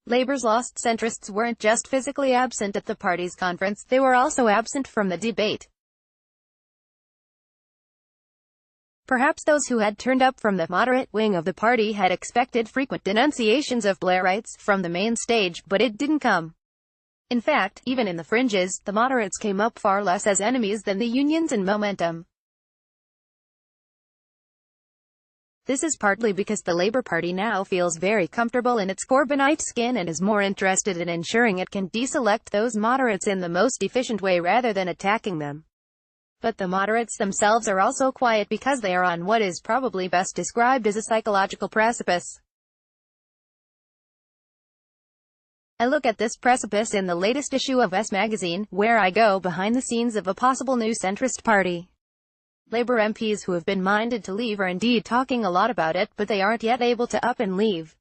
Labour's lost centrists weren't just physically absent at the party's conference, they were also absent from the debate. Perhaps those who had turned up from the moderate wing of the party had expected frequent denunciations of Blairites from the main stage, but it didn't come. In fact, even in the fringes, the moderates came up far less as enemies than the unions in momentum. This is partly because the Labour Party now feels very comfortable in its Corbynite skin and is more interested in ensuring it can deselect those moderates in the most efficient way rather than attacking them. But the moderates themselves are also quiet because they are on what is probably best described as a psychological precipice. I look at this precipice in the latest issue of S Magazine, where I go behind the scenes of a possible new centrist party. Labour MPs who have been minded to leave are indeed talking a lot about it, but they aren't yet able to up and leave.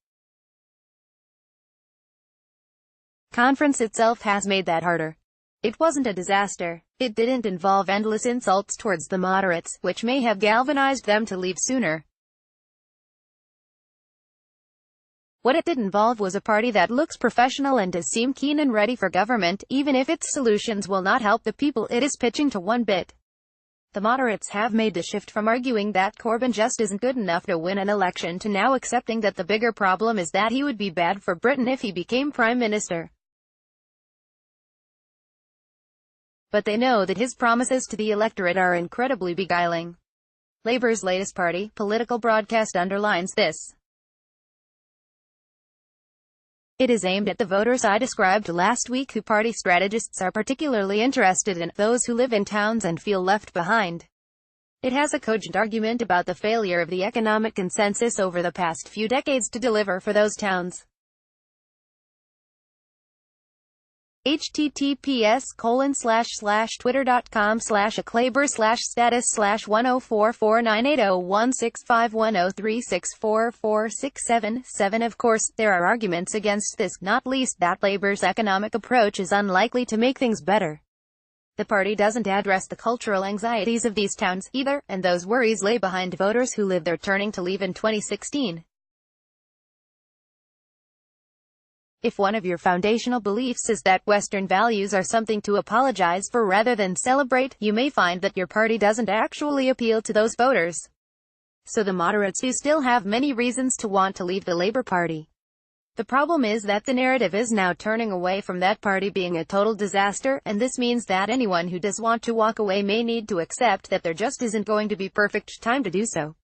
Conference itself has made that harder. It wasn't a disaster. It didn't involve endless insults towards the moderates, which may have galvanized them to leave sooner. What it did involve was a party that looks professional and does seem keen and ready for government, even if its solutions will not help the people it is pitching to one bit. The moderates have made the shift from arguing that Corbyn just isn't good enough to win an election to now accepting that the bigger problem is that he would be bad for Britain if he became Prime Minister. But they know that his promises to the electorate are incredibly beguiling. Labour's latest party political broadcast underlines this. It is aimed at the voters I described last week who party strategists are particularly interested in, those who live in towns and feel left behind. It has a cogent argument about the failure of the economic consensus over the past few decades to deliver for those towns. https://twitter.com/claber/status/104498016510364467. Of course, there are arguments against this, not least that Labour's economic approach is unlikely to make things better. The party doesn't address the cultural anxieties of these towns, either, and those worries lay behind voters who live there turning to leave in 2016. If one of your foundational beliefs is that Western values are something to apologize for rather than celebrate, you may find that your party doesn't actually appeal to those voters. So the moderates who still have many reasons to want to leave the Labour Party. The problem is that the narrative is now turning away from that party being a total disaster, and this means that anyone who does want to walk away may need to accept that there just isn't going to be perfect time to do so.